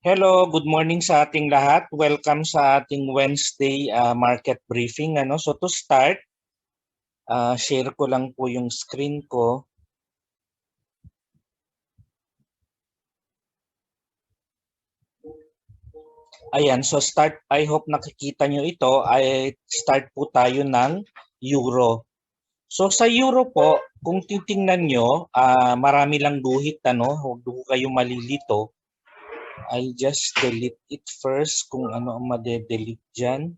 Hello, good morning sa ating lahat. Welcome sa ating Wednesday market briefing. So to start, share ko lang po yung screen ko. Ayan, so start, I hope nakikita nyo ito. Start po tayo ng Euro. So sa Euro po, kung titingnan nyo, marami lang guhit, huwag po kayong malilito. I just delete it first kung ano ang made-delete dyan.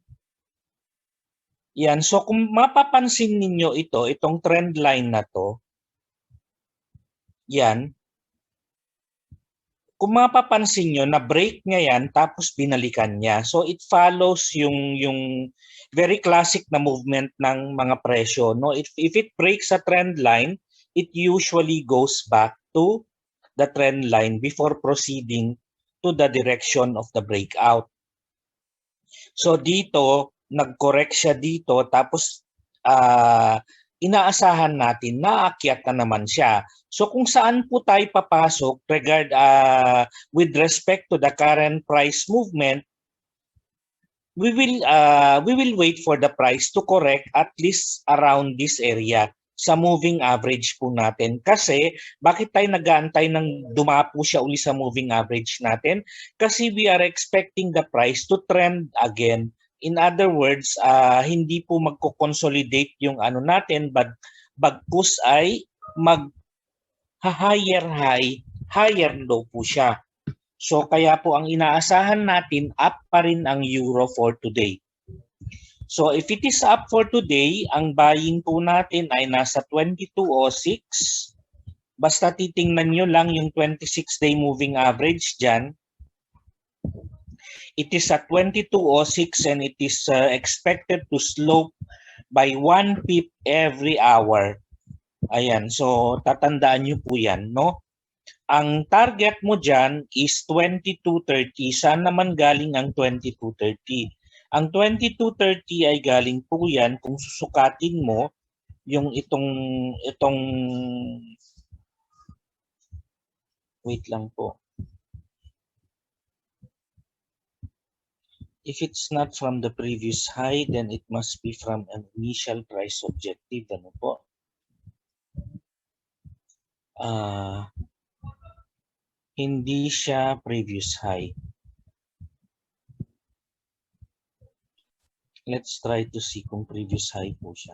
Yan, so kung mapapansin ninyo itong trend line na to, yan, kung mapapansin nyo, na-break niya yan tapos binalikan niya. So it follows yung very classic na movement ng mga presyo. No? If it breaks a trend line, it usually goes back to the trend line before proceeding to the direction of the breakout. So dito, nag-correct siya dito tapos inaasahan natin na aakyat na naman siya. So kung saan po tayo papasok with respect to the current price movement, we will wait for the price to correct at least around this area sa moving average po natin. Kasi bakit tayo nag-aantay ng dumapo siya uli sa moving average natin? Kasi we are expecting the price to trend again. In other words, hindi po magko-consolidate yung ano natin, bagkus ay mag-higher high, higher low po siya. So kaya po ang inaasahan natin, up pa rin ang euro for today. So if it is up for today, ang buying po natin ay nasa 22.06. Basta titingnan nyo lang yung 26-day moving average dyan. It is at 22.06 and it is expected to slope by 1 pip every hour. Ayan, so tatandaan nyo po yan, no? Ang target mo dyan is 22.30. Saan naman galing ang 22.30? Ang 22.30 ay galing po yan kung susukatin mo yung itong wait lang po. If it's not from the previous high, then it must be from an initial price objective. Ano po? Hindi siya previous high. Let's try to see kung previous high po siya.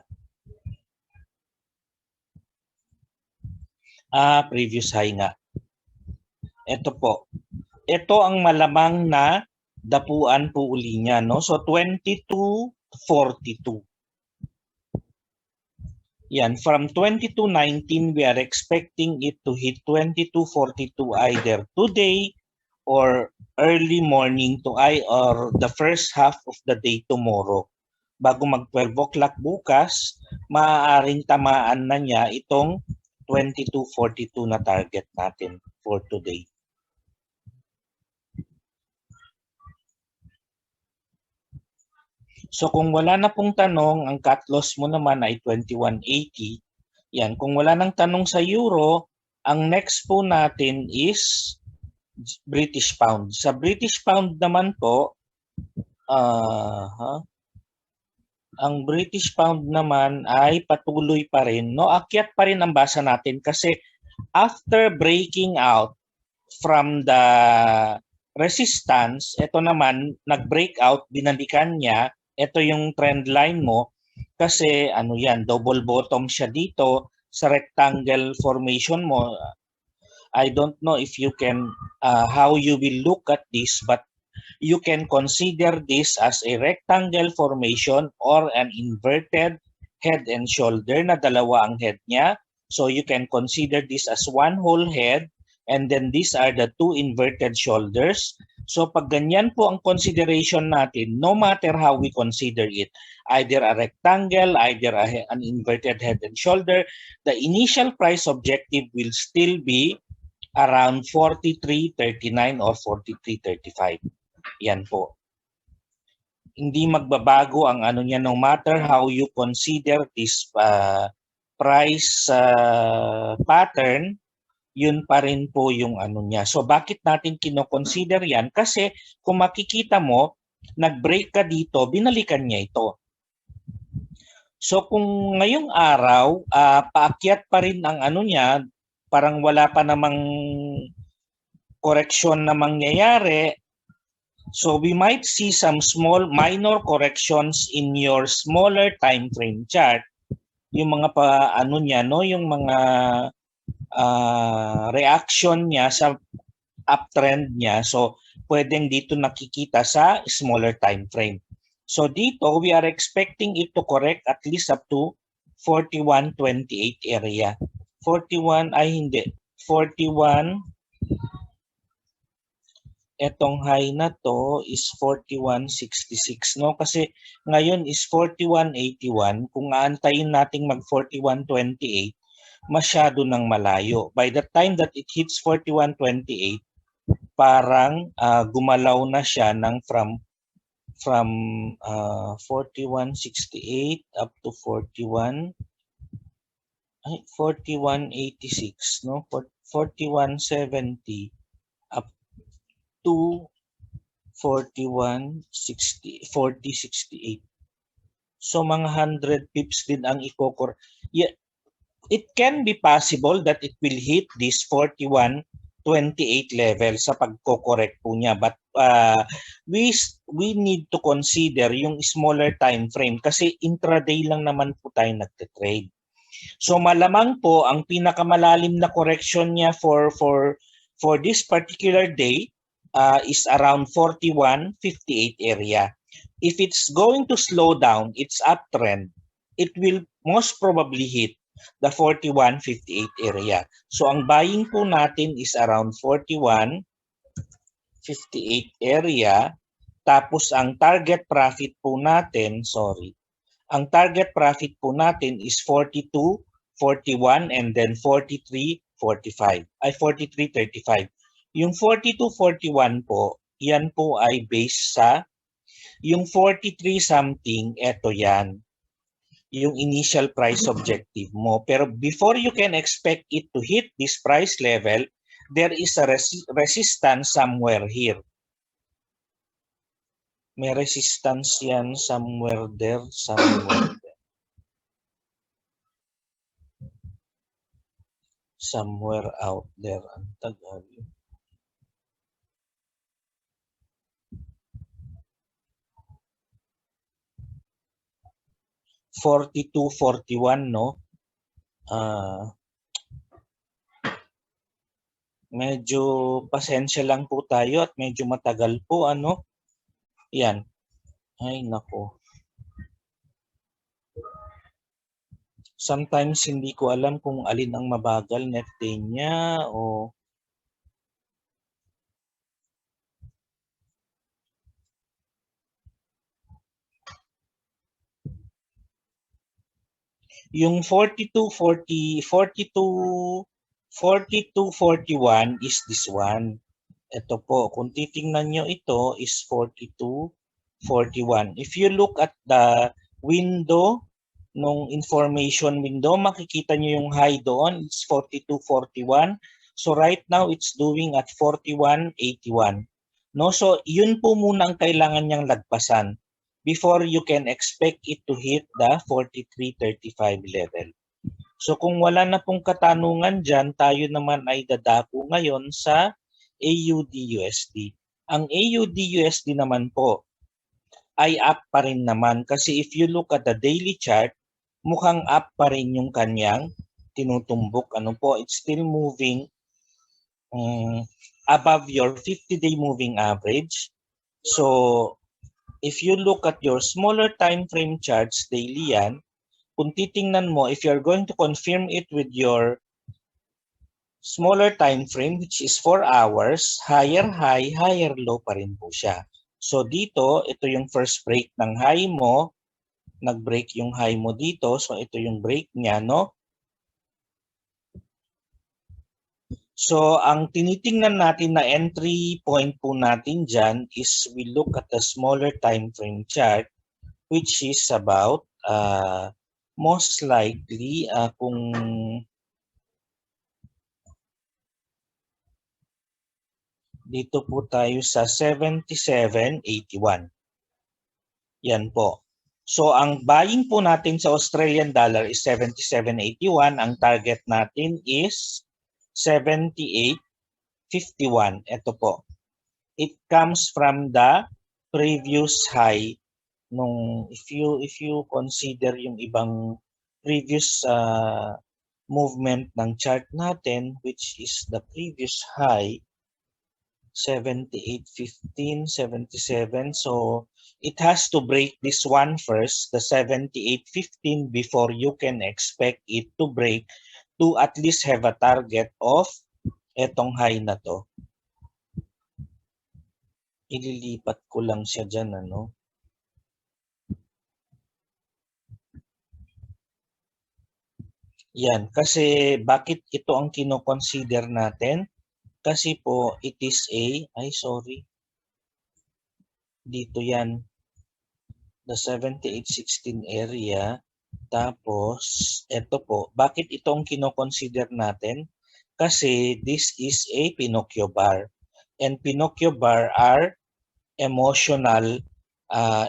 Previous high nga. Ito po. Ito ang malamang na dapuan po uli niya, no? So 22.42. Yan, from 22.19 we are expecting it to hit 22.42 either today or early morning or the first half of the day tomorrow. Bago mag 12 o'clock bukas, maaaring tamaan na niya itong 22.42 na target natin for today. So kung wala na pong tanong, ang cut loss mo naman ay 21.80. Yan, kung wala nang tanong sa euro, ang next po natin is British pound. Sa British pound naman po, ang British pound naman ay patuloy pa rin. No, akyat pa rin ang basa natin kasi after breaking out from the resistance, ito naman nag-break out, binalikan niya. Ito yung trend line mo kasi ano yan, double bottom siya dito sa rectangle formation mo. I don't know if you can how you will look at this, but you can consider this as a rectangle formation or an inverted head and shoulder na dalawa ang head niya. So you can consider this as one whole head and then these are the two inverted shoulders. So pag ganyan po ang consideration natin, no matter how we consider it, either a rectangle, either an inverted head and shoulder, the initial price objective will still be around 43.39 or 43.35. Yan po. Hindi magbabago ang ano niya no matter how you consider this price pattern. yun pa rin po yung ano niya. So bakit natin kino-consider yan? Kasi kung makikita mo, nag-break ka dito, binalikan niya ito. So kung ngayong araw, paakyat pa rin ang ano niya, parang wala pa namang correction na mangyayari. So we might see some small minor corrections in your smaller time frame chart. Yung mga ano niya, no, yung mga reaction niya sa uptrend niya. So pwedeng dito nakikita sa smaller time frame. So dito we are expecting it to correct at least up to 41.28 area. 41 ay hindi. 41, etong high na to is 41.66, no? Kasi ngayon is 41.81. Kung aantayin nating mag 41.28, masyado nang malayo. By the time that it hits 41.28, parang gumalaw na siya ng from 41.68 up to 41.86, no? 41.70 up to 40.68. So mga 100 pips din ang yeah, it can be possible that it will hit this 41.28 level sa pagko-correct po niya, but we need to consider yung smaller time frame kasi intraday lang naman po tayo nagte-trade. So malamang po ang pinakamalalim na correction niya for this particular day is around 41.58 area. If it's going to slow down its uptrend, it will most probably hit the 41.58 area. So ang buying po natin is around 41.58 area. Tapos ang target profit po natin, ang target profit po natin is 42.41 and then 43.45 ay 43.35. Yung 42.41 po, yan po ay based sa yung 43 something, eto yan. Yung initial price objective mo. Pero before you can expect it to hit this price level, there is a resistance somewhere here. May resistance yan somewhere there, somewhere there. Somewhere out there. Ang tagal. 42.41, no? Medyo pasensya lang po tayo at medyo matagal po, ano? Yan. Ay, nako. Sometimes hindi ko alam kung alin ang mabagal, net day niya o yung 42.41 is this one. Ito po, kung titingnan nyo ito is 42.41. If you look at the window, nung information window, makikita nyo yung high doon, it's 42.41. So right now, it's doing at 41.81. No? So yun po muna ang kailangan niyang lagpasan before you can expect it to hit the 43.35 level. So kung wala na pong katanungan dyan, tayo naman ay dadako ngayon sa AUD-USD. Ang AUD-USD naman po ay up pa rin naman kasi if you look at the daily chart, mukhang up pa rin yung kanyang tinutumbok. Ano po, it's still moving above your 50-day moving average. So if you look at your smaller time frame charts daily yan, kung titingnan mo, if you're going to confirm it with your smaller time frame, which is 4 hours, higher high, higher low pa rin po siya. So dito, ito yung first break ng high mo. Nag-break yung high mo dito. So ito yung break niya, no? So ang tinitingnan natin na entry point po natin dyan is we look at the smaller time frame chart, which is about most likely kung Dito po tayo sa 77.81. Yan po. So ang buying po natin sa Australian dollar is 77.81. Ang target natin is 78.51. Ito po. It comes from the previous high nung if you consider yung ibang previous movement ng chart natin, which is the previous high 78.15, 77. So it has to break this one first, the 78.15, before you can expect it to break to at least have a target of etong high na to. Ililipat ko lang siya dyan, ano. Yan, kasi bakit ito ang kino-consider natin? Kasi po, it is dito yan, the 78.16 area. Tapos, ito po, bakit ito ang kino-consider natin? Kasi this is a Pinocchio bar. And Pinocchio bar are emotional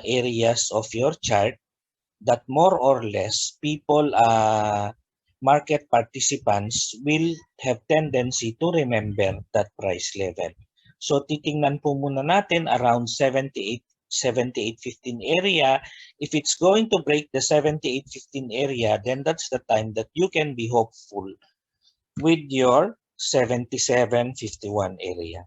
areas of your chart that more or less people, market participants will have tendency to remember that price level. So titingnan po muna natin around 78.15 area. If it's going to break the 78.15 area, then that's the time that you can be hopeful with your 77.51 area.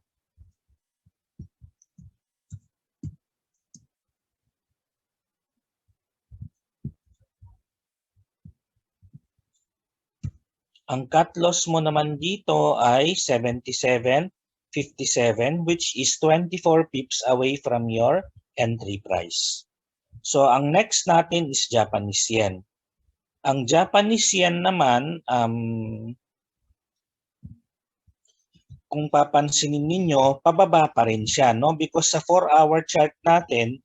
Ang cut loss mo naman dito ay 77.57, which is 24 pips away from your entry price. So ang next natin is Japanese yen. Ang Japanese yen naman, kung papansinin ninyo, pababa pa rin siya, no? Because sa 4-hour chart natin,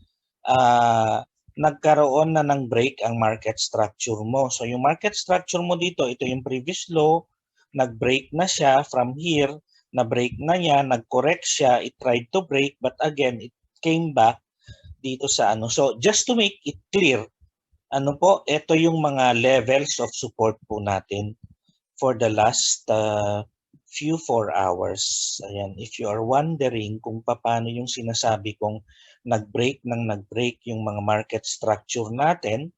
nagkaroon na ng break ang market structure mo. So yung market structure mo dito, ito yung previous low, nag-break na siya from here, na-break na niya, nag-correct siya, it tried to break, but again, it came back dito sa ano. So just to make it clear, ano po, ito yung mga levels of support po natin for the last few 4 hours. Ayan, if you are wondering kung paano yung sinasabi kong nag-break yung mga market structure natin,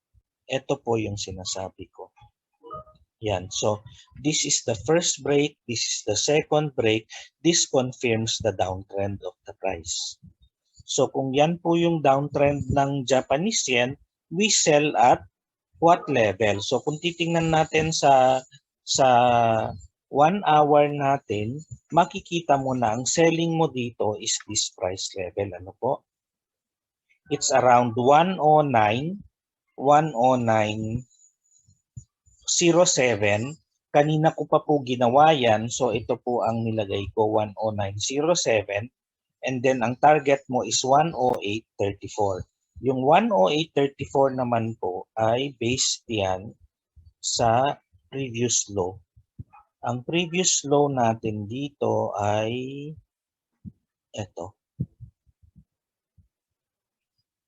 ito po yung sinasabi ko. Yan. So, this is the first break, this is the second break, this confirms the downtrend of the price. So, kung yan po yung downtrend ng Japanese yen, we sell at what level? So, kung titingnan natin sa 1 hour natin, makikita mo na ang selling mo dito is this price level. Ano po? It's around 109.07. Kanina ko pa po ginawa yan. So ito po ang nilagay ko, 109.07. And then ang target mo is 108.34. Yung 108.34 naman po ay based yan sa previous low. Ang previous low natin dito ay ito.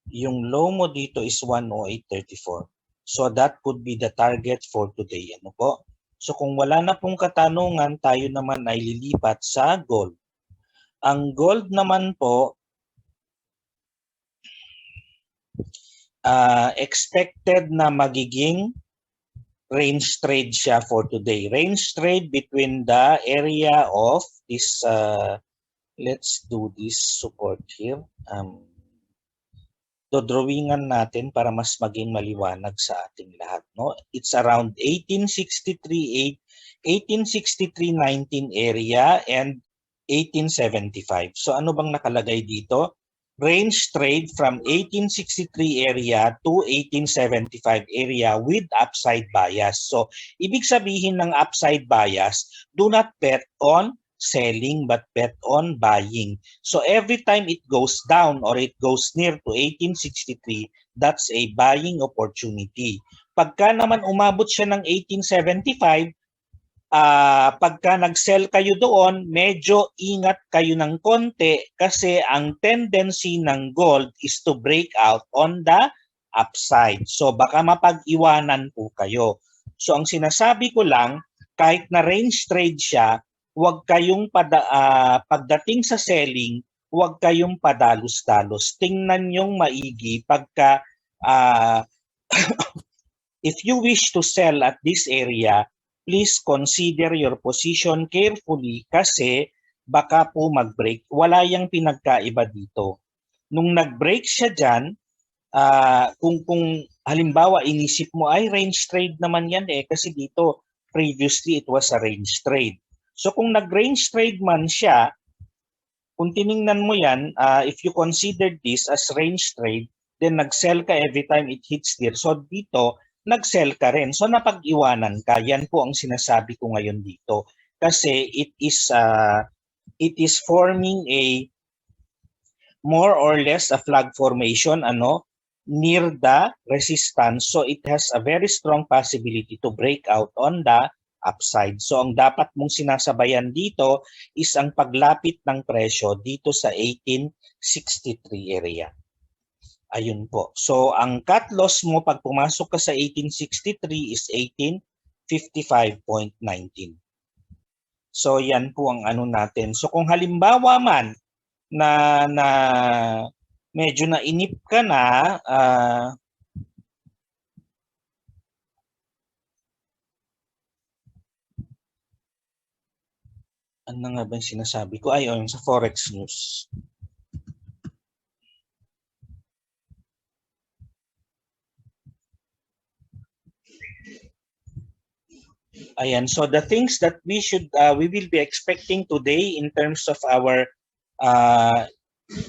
Yung low mo dito is 108.34. So that could be the target for today. Ano po? So kung wala na pong katanungan, tayo naman ay lilipat sa gold. Ang gold naman po, expected na magiging range trade siya for today. Range trade between the area of this, let's do this support here. Dodrawingan natin para mas maging maliwanag sa ating lahat. No? It's around 1863, 1863.19 area and 1875. So ano bang nakalagay dito? Range trade from 1863 area to 1875 area with upside bias. So, ibig sabihin ng upside bias, do not bet on selling but bet on buying. So, every time it goes down or it goes near to 1863, that's a buying opportunity. Pagka naman umabot siya ng 1875, pagka nag-sell kayo doon, medyo ingat kayo ng konti kasi ang tendency ng gold is to break out on the upside. So baka mapag-iwanan po kayo. So ang sinasabi ko lang, kahit na range trade siya, huwag kayong pagdating sa selling, huwag kayong padalos-dalos. Tingnan yung maigi pagka if you wish to sell at this area, please consider your position carefully kasi baka po mag-break. Wala yang pinagkaiba dito. Nung nag-break siya dyan, kung halimbawa inisip mo ay range trade naman yan kasi dito previously it was a range trade. So kung nag-range trade man siya, kung tiningnan mo yan, if you consider this as range trade, then nag-sell ka every time it hits there. So dito, nag-sell ka rin. So napag-iwanan ka. Yan po ang sinasabi ko ngayon dito. Kasi it is forming a more or less a flag formation near the resistance. So it has a very strong possibility to break out on the upside. So ang dapat mong sinasabayan dito is ang paglapit ng presyo dito sa 1863 area. Ayun po. So ang cut loss mo pag pumasok ka sa 1863 is 1855.19. So yan po ang natin. So kung halimbawa man na medyo nainip ka na, ano nga ba yung sinasabi ko? Ay, sa Forex News. Ayan, so the things that we will be expecting today in terms of our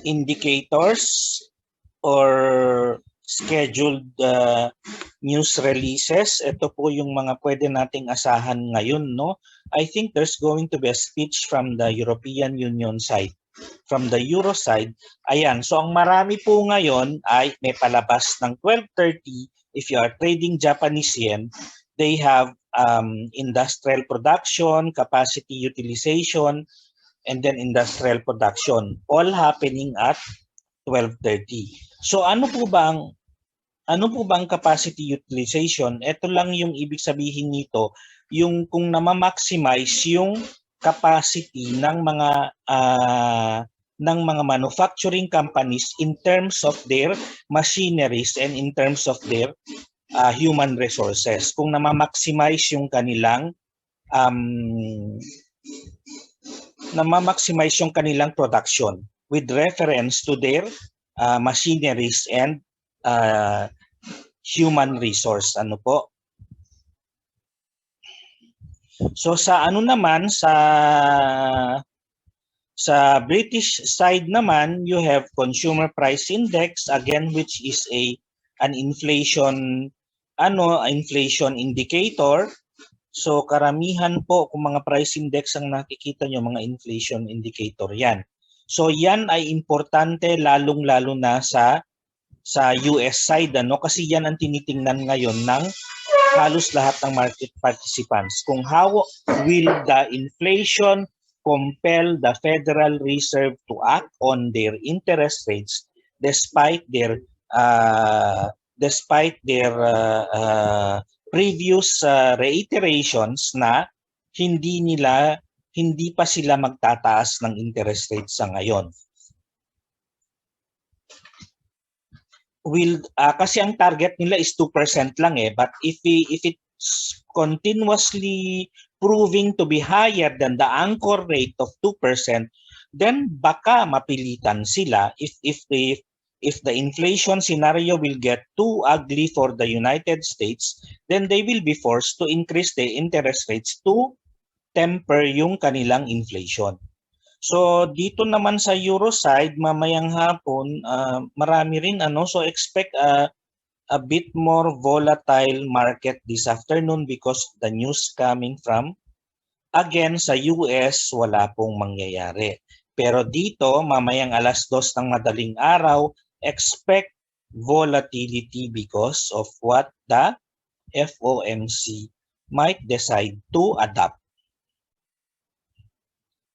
indicators or scheduled news releases. Ito po yung mga pwede nating asahan ngayon, no? I think there's going to be a speech from the European Union side, from the Euro side. Ayan, so ang marami po ngayon ay may palabas ng 12:30. If you are trading Japanese yen, they have industrial production, capacity utilization, and then industrial production, all happening at 12:30. So ano po ba ang capacity utilization? Ito lang yung ibig sabihin nito, yung kung na-maximize yung capacity ng mga manufacturing companies in terms of their machineries and in terms of their human resources. Kung na-maximize yung kanilang production with reference to their machineries and human resource. Ano po? So sa naman, sa British side naman, you have consumer price index, again, which is an inflation indicator. So karamihan po kung mga price index ang nakikita nyo, mga inflation indicator yan. So yan ay importante lalong-lalo na sa US side kasi yan ang tinitingnan ngayon ng halos lahat ng market participants. Kung how will the inflation compel the Federal Reserve to act on their interest rates despite their previous reiterations na hindi pa sila magtataas ng interest rates sa ngayon. Kasi ang target nila is 2% lang but if it's continuously proving to be higher than the anchor rate of 2%, then baka mapilitan sila if the inflation scenario will get too ugly for the United States, then they will be forced to increase the interest rates to temper yung kanilang inflation. So dito naman sa Euro side, mamayang hapon, marami rin so expect a bit more volatile market this afternoon because the news coming from, again, sa US, wala pong mangyayari. Pero dito, mamayang 2:00 ng madaling araw, expect volatility because of what the FOMC might decide to adopt.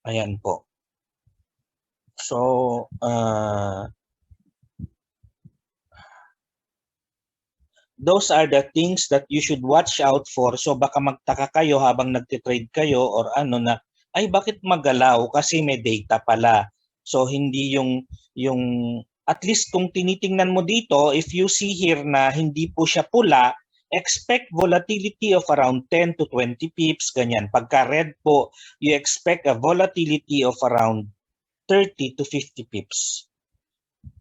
Ayan po. So, those are the things that you should watch out for. So baka magtaka kayo habang nagtitrade kayo or ano na, ay bakit magalaw? Kasi may data pala. So hindi yung at least kung tinitingnan mo dito, if you see here na hindi po siya pula, expect volatility of around 10 to 20 pips, ganyan. Pagka red po, you expect a volatility of around 30 to 50 pips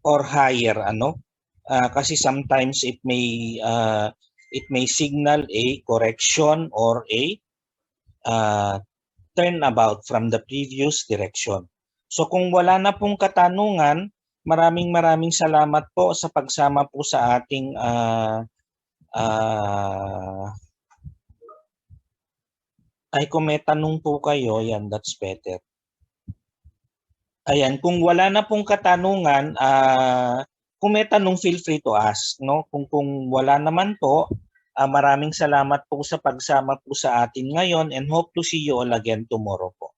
or higher, ano? Kasi sometimes it may signal a correction or a turnabout from the previous direction. So kung wala na pong katanungan, maraming salamat po sa pagsama po sa ating ay kung may tanong po kayo, yan, that's better. Ayan, kung wala na pong katanungan, kung may tanong, feel free to ask, no? Kung wala naman po, maraming salamat po sa pagsama po sa atin ngayon and hope to see you all again tomorrow po.